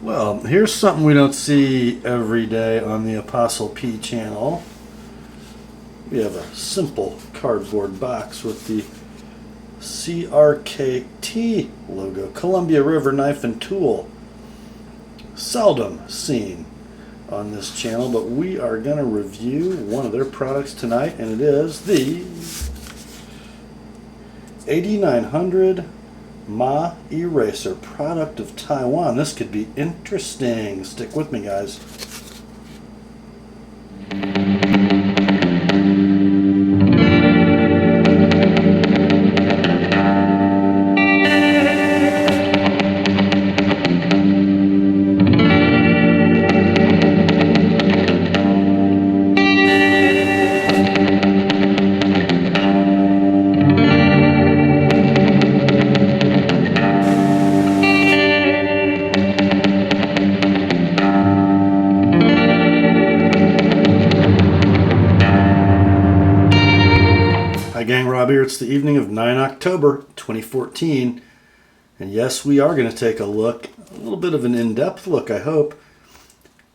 Well, here's something we don't see every day on the TheApostleP channel. We have a simple cardboard box with the CRKT logo, Columbia River Knife and Tool. Seldom seen on this channel, but we are going to review one of their products tonight, and it is the 8900 Mah Eraser, product of Taiwan. This could be interesting. Stick with me, guys. Hi gang, Rob here. It's the evening of 9 October 2014, and yes, we are going to take a look, a little bit of an in-depth look, I hope,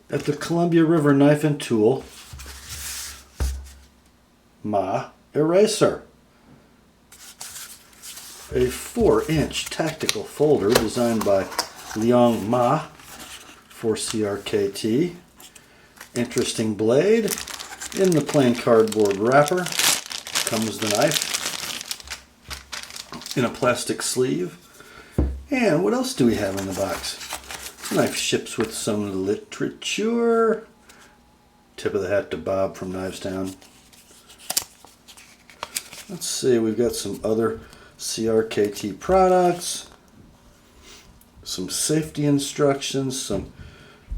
at the Columbia River Knife and Tool Mah Eraser. A 4-inch tactical folder designed by Mah for CRKT. Interesting blade. In the plain cardboard wrapper comes the knife in a plastic sleeve. And what else do we have in the box? The knife ships with some literature. Tip of the hat to Bob from Knivestown. Let's see, we've got some other CRKT products, some safety instructions, some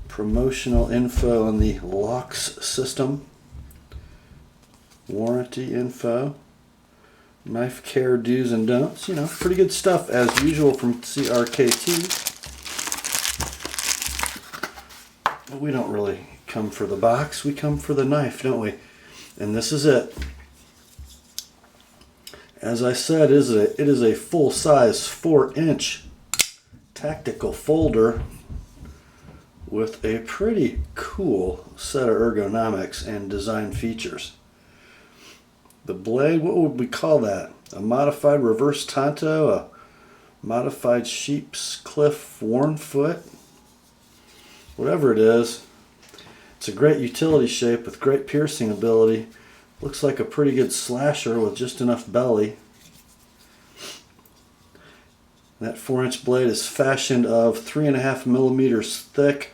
promotional info on the locks system, warranty info, knife care do's and don'ts. You know, pretty good stuff as usual from CRKT. But we don't really come for the box, we come for the knife, don't we? And this is it. As I said, it is a full-size 4-inch tactical folder with a pretty cool set of ergonomics and design features. The blade, what would we call that? A modified reverse tanto, a modified sheep's cliff worn foot, whatever it is. It's a great utility shape with great piercing ability. Looks like a pretty good slasher with just enough belly. That 4-inch blade is fashioned of 3.5 millimeters thick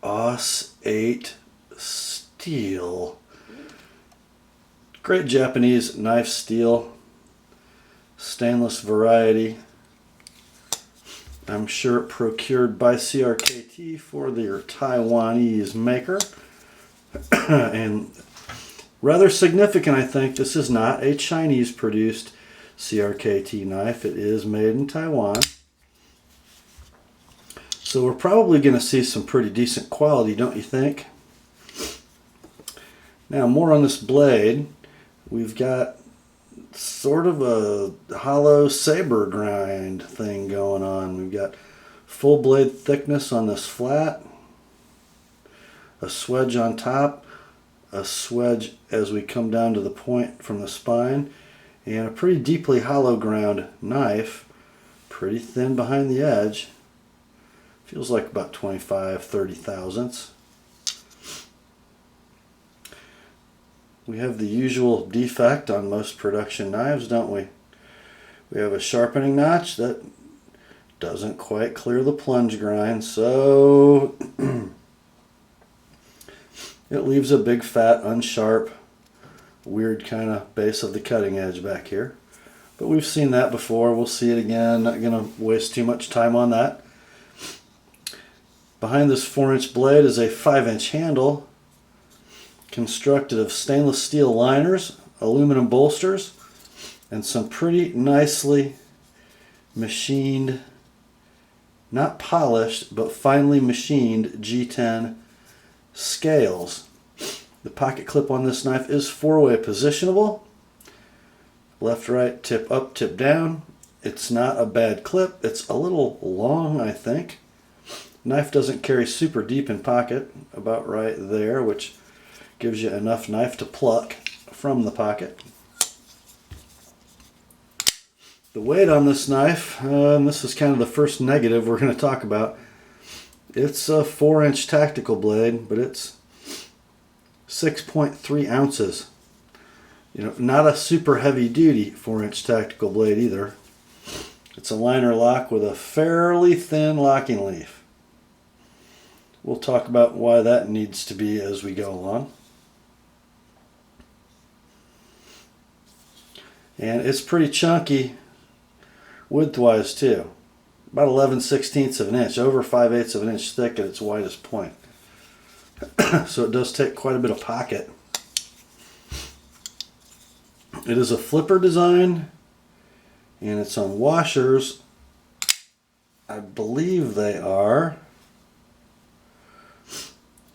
AUS 8 steel. Great Japanese knife steel, stainless variety. I'm sure procured by CRKT for their Taiwanese maker. And rather significant, I think, this is not a Chinese produced CRKT knife. It is made in Taiwan. So we're probably going to see some pretty decent quality, don't you think? Now, more on this blade. We've got sort of a hollow saber grind thing going on. We've got full blade thickness on this flat, a swedge on top, a swedge as we come down to the point from the spine, and a pretty deeply hollow ground knife, pretty thin behind the edge. Feels like about 25-30 thousandths. We have the usual defect on most production knives, don't we? We have a sharpening notch that doesn't quite clear the plunge grind, so it leaves a big fat unsharp weird kind of base of the cutting edge back here. But we've seen that before. We'll see it again. Not going to waste too much time on that. Behind this 4-inch blade is a 5-inch handle constructed of stainless steel liners, aluminum bolsters, and some pretty nicely machined, not polished, but finely machined G10 scales. The pocket clip on this knife is 4-way positionable. Left, right, tip up, tip down. It's not a bad clip. It's a little long, I think. Knife doesn't carry super deep in pocket, about right there, which gives you enough knife to pluck from the pocket. The weight on this knife, and this is kind of the first negative we're going to talk about. It's a 4-inch tactical blade, but it's 6.3 ounces. You know, not a super heavy duty 4-inch tactical blade either. It's a liner lock with a fairly thin locking leaf. We'll talk about why that needs to be as we go along. And it's pretty chunky widthwise too. About 11/16 of an inch, over 5/8 of an inch thick at its widest point. So it does take quite a bit of pocket. It is a flipper design, and it's on washers. I believe they are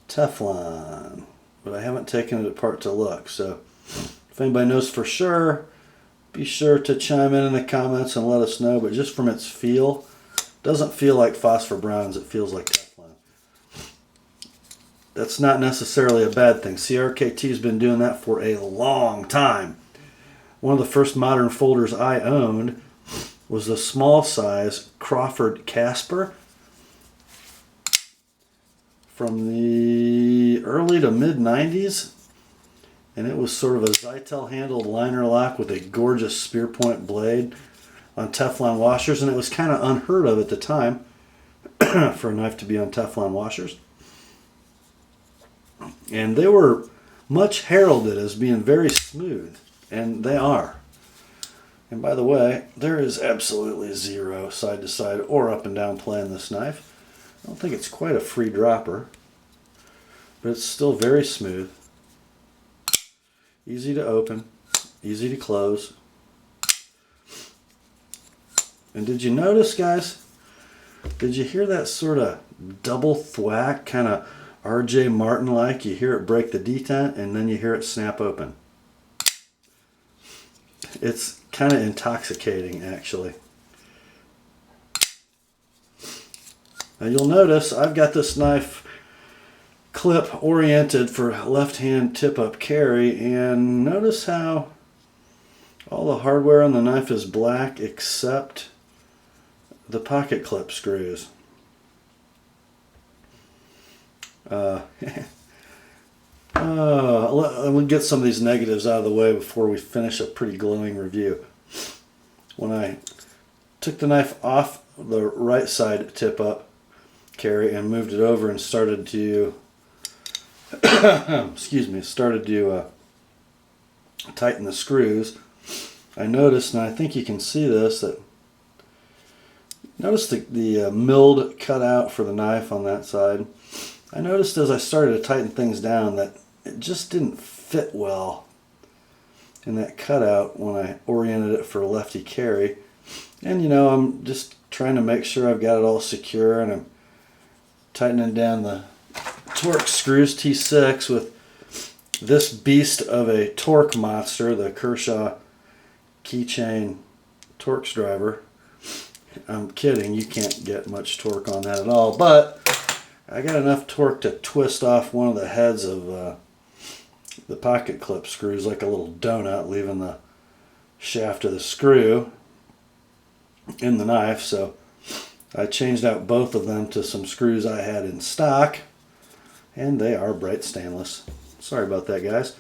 Teflon, but I haven't taken it apart to look. So if anybody knows for sure, be sure to chime in the comments and let us know. But just from its feel, it doesn't feel like phosphor bronze, it feels like Teflon. That's not necessarily a bad thing. CRKT has been doing that for a long time. One of the first modern folders I owned was the small size Crawford Casper from the early to mid 90s. And it was sort of a Zytel handled liner lock with a gorgeous spear point blade on Teflon washers. And it was kind of unheard of at the time for a knife to be on Teflon washers. And they were much heralded as being very smooth, and they are. And by the way, there is absolutely zero side to side or up and down play in this knife. I don't think it's quite a free dropper, but it's still very smooth. Easy to open, easy to close. And did you notice, guys? Did you hear that sort of double thwack, kind of R.J. Martin-like? You hear it break the detent, and then you hear it snap open. It's kind of intoxicating, actually. Now you'll notice I've got this knife clip oriented for left-hand tip-up carry, and notice how all the hardware on the knife is black except the pocket clip screws. We'll get some of these negatives out of the way before we finish a pretty glowing review. When I took the knife off the right side tip up carry and moved it over and started to tighten the screws, I noticed, and I think you can see this, that notice the milled cutout for the knife on that side. I noticed as I started to tighten things down that it just didn't fit well in that cutout when I oriented it for lefty carry. And you know, I'm just trying to make sure I've got it all secure, and I'm tightening down the Torx screws T6 with this beast of a torque monster, the Kershaw keychain Torx driver. I'm kidding, you can't get much torque on that at all, but I got enough torque to twist off one of the heads of the pocket clip screws like a little donut, leaving the shaft of the screw in the knife. So I changed out both of them to some screws I had in stock, and they are bright stainless. Sorry about that, guys.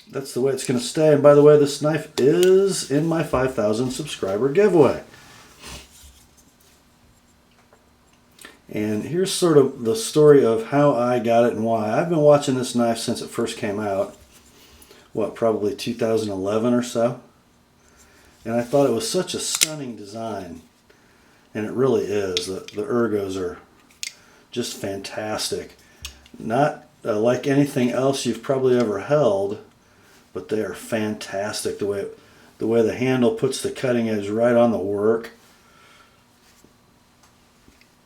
That's the way it's going to stay. And by the way, this knife is in my 5,000 subscriber giveaway. And here's sort of the story of how I got it and why. I've been watching this knife since it first came out. What, probably 2011 or so? And I thought it was such a stunning design. And it really is. The ergos are just fantastic. Not like anything else you've probably ever held, but they are fantastic. The way the handle puts the cutting edge right on the work.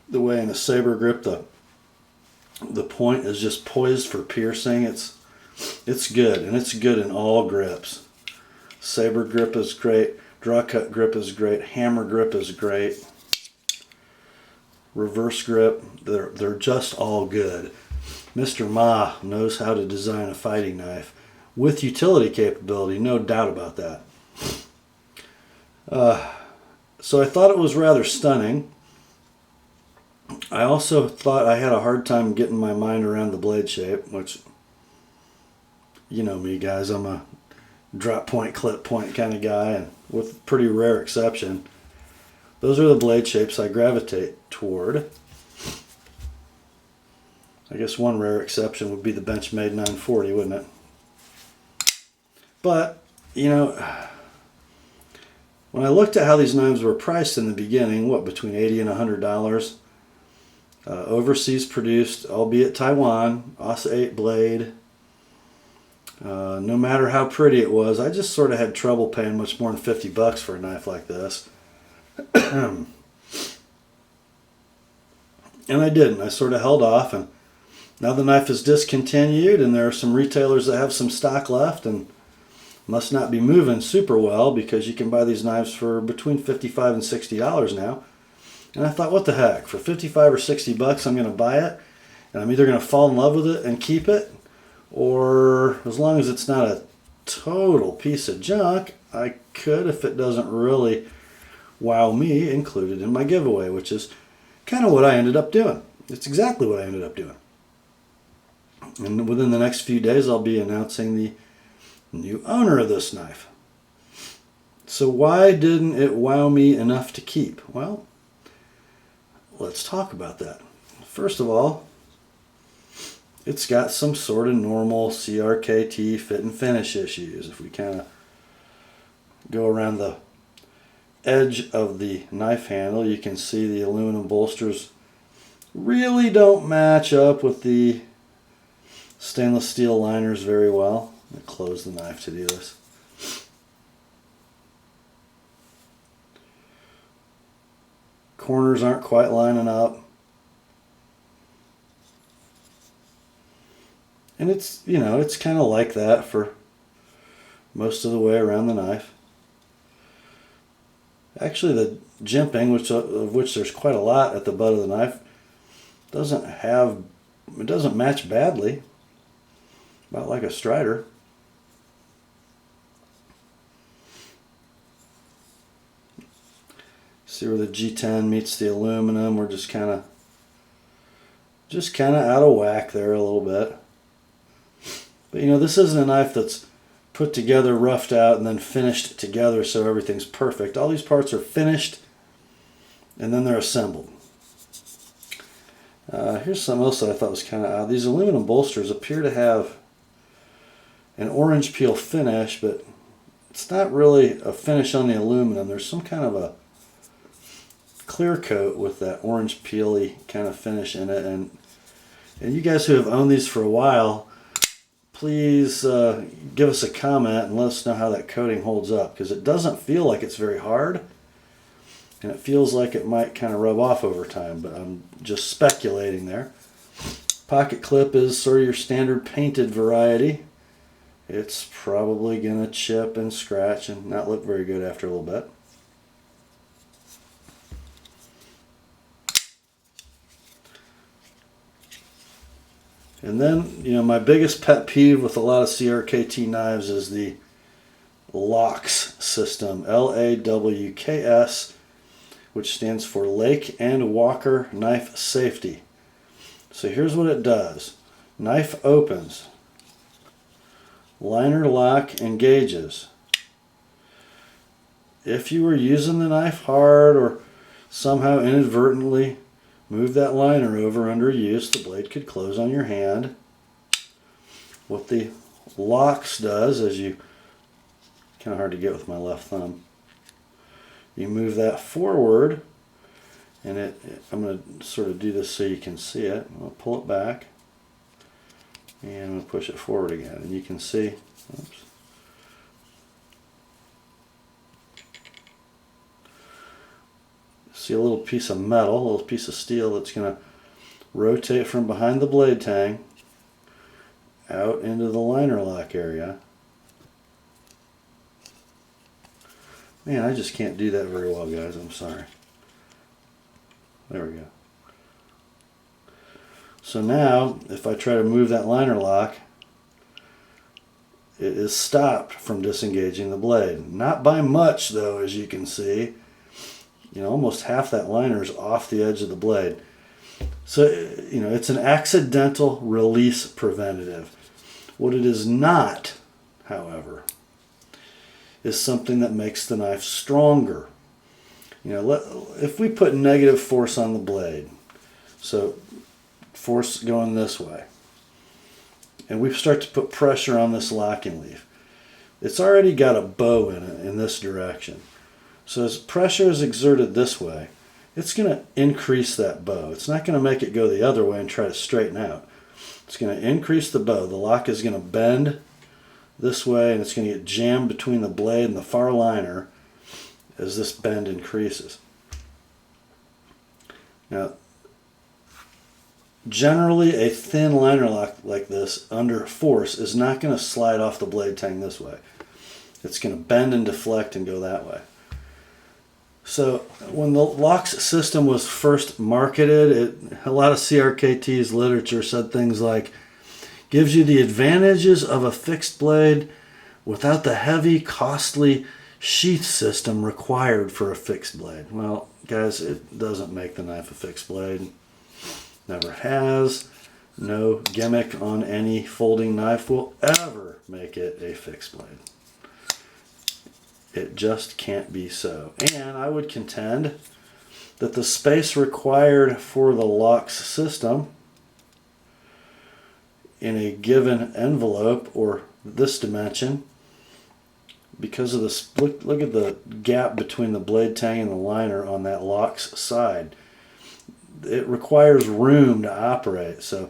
The way in the saber grip the point is just poised for piercing. It's good, and it's good in all grips. Saber grip is great, draw cut grip is great, hammer grip is great. reverse grip. They're just all good. Mr. Mah knows how to design a fighting knife with utility capability, no doubt about that. So I thought it was rather stunning. I also thought I had a hard time getting my mind around the blade shape, which, you know me guys, I'm a drop point, clip point kind of guy, and with pretty rare exception, those are the blade shapes I gravitate toward. I guess one rare exception would be the Benchmade 940, wouldn't it? But, you know, when I looked at how these knives were priced in the beginning, what, between $80 and $100, overseas produced, albeit Taiwan, ASA 8 blade, no matter how pretty it was, I just sort of had trouble paying much more than $50 for a knife like this. And I didn't. I sort of held off, and now the knife is discontinued, and there are some retailers that have some stock left and must not be moving super well, because you can buy these knives for between $55 and $60 now. And I thought, what the heck, for $55 or $60 I'm going to buy it, and I'm either going to fall in love with it and keep it, or as long as it's not a total piece of junk, I could, if it doesn't really wow me, include it in my giveaway, which is kind of what I ended up doing. It's exactly what I ended up doing. And within the next few days, I'll be announcing the new owner of this knife. So why didn't it wow me enough to keep? Well, let's talk about that. First of all, it's got some sort of normal CRKT fit and finish issues. If we kind of go around the edge of the knife handle, you can see the aluminum bolsters really don't match up with the stainless steel liners very well. I'm going to close the knife to do this. Corners aren't quite lining up. And it's, you know, it's kind of like that for most of the way around the knife. Actually, the jimping, of which there's quite a lot at the butt of the knife, it doesn't match badly. About like a Strider. See where the G10 meets the aluminum? We're just kind of out of whack there a little bit. But you know, this isn't a knife that's put together, roughed out, and then finished together so everything's perfect. All these parts are finished and then they're assembled. Here's something else that I thought was kind of odd. These aluminum bolsters appear to have an orange peel finish, but it's not really a finish on the aluminum. There's some kind of a clear coat with that orange peely kind of finish in it. And you guys who have owned these for a while, please give us a comment and let us know how that coating holds up, because it doesn't feel like it's very hard, and it feels like it might kind of rub off over time, but I'm just speculating there. Pocket clip is sort of your standard painted variety. It's probably going to chip and scratch and not look very good after a little bit. And then, you know, my biggest pet peeve with a lot of CRKT knives is the LAWKS system, LAWKS, which stands for Lake and Walker Knife Safety. So here's what it does. Knife opens. Liner lock engages. If you were using the knife hard or somehow inadvertently move that liner over under use, the blade could close on your hand. What the LAWKS does, as you, kind of hard to get with my left thumb, you move that forward, and I'm going to sort of do this so you can see it. I'll pull it back, and I'm going to push it forward again, and you can see, oops, see a little piece of metal, a little piece of steel that's going to rotate from behind the blade tang out into the liner lock area. Man, I just can't do that very well, guys. I'm sorry. There we go. So now, if I try to move that liner lock, it is stopped from disengaging the blade. Not by much though, as you can see. You know, almost half that liner is off the edge of the blade. So, you know, it's an accidental release preventative. What it is not, however, is something that makes the knife stronger. You know, if we put negative force on the blade, so force going this way, and we start to put pressure on this locking leaf, it's already got a bow in it in this direction. So as pressure is exerted this way, it's going to increase that bow. It's not going to make it go the other way and try to straighten out. It's going to increase the bow. The lock is going to bend this way, and it's going to get jammed between the blade and the far liner as this bend increases. Now, generally a thin liner lock like this under force is not going to slide off the blade tang this way. It's going to bend and deflect and go that way. So when the locks system was first marketed, a lot of CRKT's literature said things like, gives you the advantages of a fixed blade without the heavy, costly sheath system required for a fixed blade. Well, guys, it doesn't make the knife a fixed blade. Never has. No gimmick on any folding knife will ever make it a fixed blade. It just can't be so. And I would contend that the space required for the locks system in a given envelope or this dimension, because of this, look at the gap between the blade tang and the liner on that locks side. It requires room to operate. So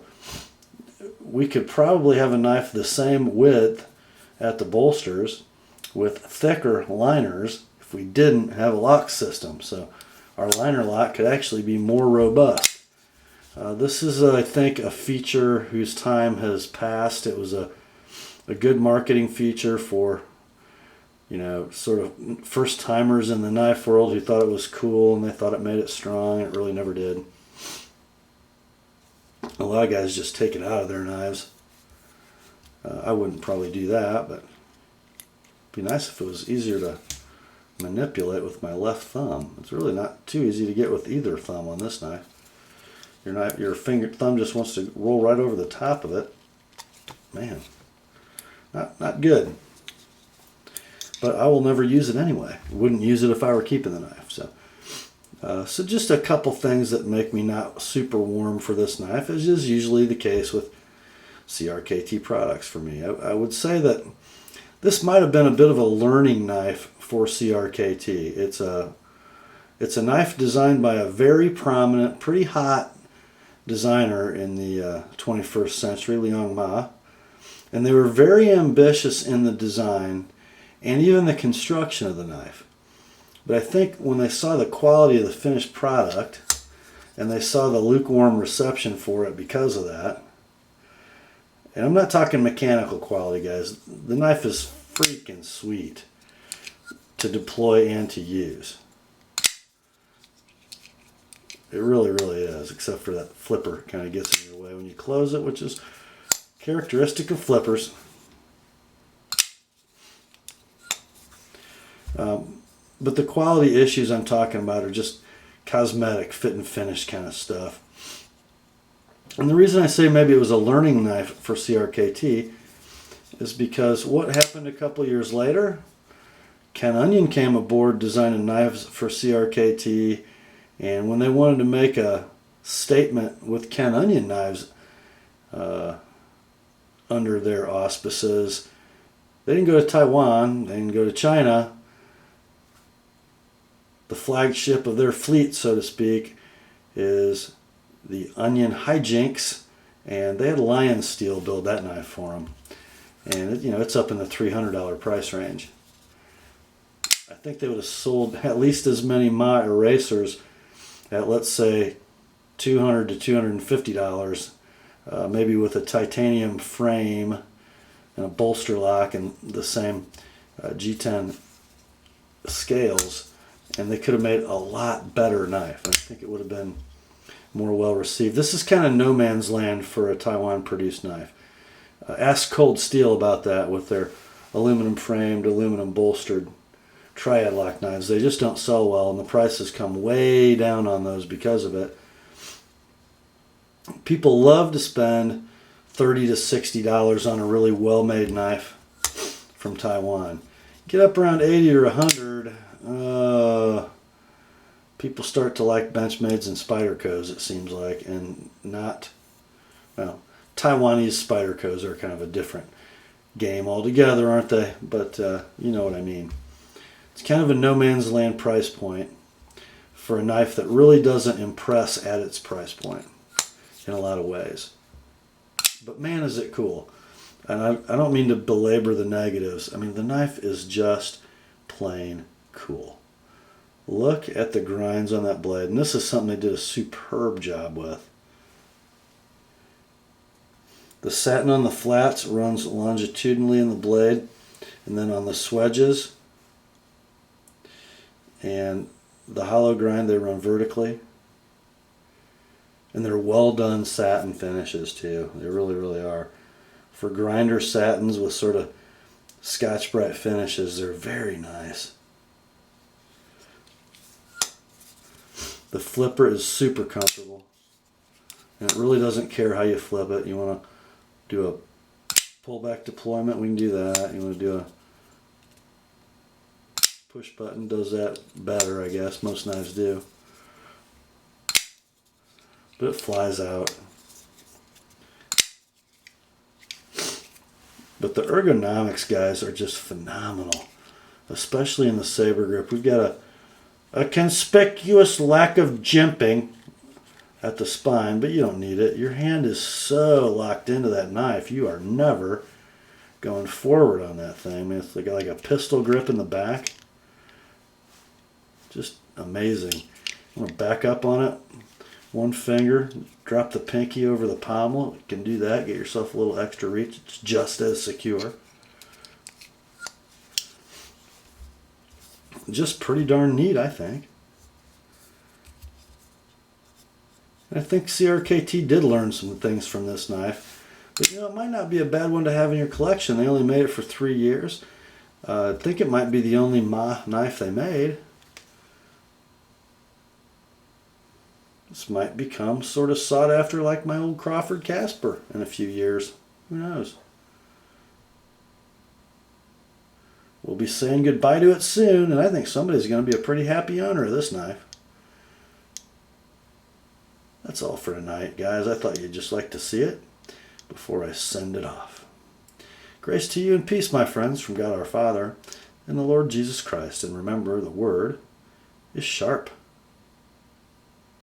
we could probably have a knife the same width at the bolsters with thicker liners if we didn't have a lock system. So our liner lock could actually be more robust. This is, I think, a feature whose time has passed. It was a good marketing feature for, you know, sort of first timers in the knife world who thought it was cool and they thought it made it strong. It really never did. A lot of guys just take it out of their knives. I wouldn't probably do that, but it'd be nice if it was easier to manipulate with my left thumb. It's really not too easy to get with either thumb on this knife. Your thumb just wants to roll right over the top of it. Man, not good. But I will never use it anyway. Wouldn't use it if I were keeping the knife. So just a couple things that make me not super warm for this knife, as is usually the case with CRKT products for me. I would say that this might have been a bit of a learning knife for CRKT. It's a knife designed by a very prominent, pretty hot designer in the 21st century, Mah. And they were very ambitious in the design and even the construction of the knife. But I think when they saw the quality of the finished product and they saw the lukewarm reception for it because of that, and I'm not talking mechanical quality, guys. The knife is freaking sweet to deploy and to use. It really, really is, except for that flipper kind of gets in your way when you close it, which is characteristic of flippers. But the quality issues I'm talking about are just cosmetic, fit and finish kind of stuff. And the reason I say maybe it was a learning knife for CRKT is because what happened a couple years later? Ken Onion came aboard designing knives for CRKT, and when they wanted to make a statement with Ken Onion knives under their auspices, they didn't go to Taiwan, they didn't go to China. The flagship of their fleet, so to speak, is the Onion Hijinks, and they had Lion Steel build that knife for them. And it's up in the $300 price range. I think they would have sold at least as many Mah Erasers at, let's say, $200 to $250, maybe with a titanium frame and a bolster lock and the same G10 scales, and they could have made a lot better knife. I think it would have been more well received. This is kind of no man's land for a Taiwan produced knife. Ask Cold Steel about that with their aluminum framed, aluminum bolstered triad lock knives. They just don't sell well, and the prices come way down on those because of it. People love to spend $30 to $60 on a really well-made knife from Taiwan. Get up around 80 or 100, people start to like Benchmades and Spydercos, it seems like, and not, well, Taiwanese Spydercos are kind of a different game altogether, aren't they? But you know what I mean. It's kind of a no man's land price point for a knife that really doesn't impress at its price point in a lot of ways. But man, is it cool. And I don't mean to belabor the negatives. I mean, the knife is just plain cool. Look at the grinds on that blade. And this is something they did a superb job with. The satin on the flats runs longitudinally in the blade, and then on the swedges and the hollow grind, they run vertically. And they're well done satin finishes too. They really, really are. For grinder satins with sort of Scotch-Brite finishes, they're very nice. The flipper is super comfortable. And it really doesn't care how you flip it. You want to do a pullback deployment, we can do that. You want to do a push button, does that better, I guess. Most knives do. But it flies out. But the ergonomics, guys, are just phenomenal. Especially in the saber grip. We've got a conspicuous lack of jimping at the spine, but you don't need it. Your hand is so locked into that knife, you are never going forward on that thing. I mean, it's like a pistol grip in the back. Just amazing. I'm going to back up on it. One finger, drop the pinky over the pommel. You can do that, get yourself a little extra reach. It's just as secure. Just pretty darn neat, I think. I think CRKT did learn some things from this knife. But you know, it might not be a bad one to have in your collection. They only made it for 3 years. I think it might be the only Mah knife they made. This might become sort of sought after like my old Crawford Casper in a few years. Who knows? We'll be saying goodbye to it soon, and I think somebody's going to be a pretty happy owner of this knife. That's all for tonight, guys. I thought you'd just like to see it before I send it off. Grace to you and peace, my friends, from God our Father and the Lord Jesus Christ. And remember, the Word is sharp.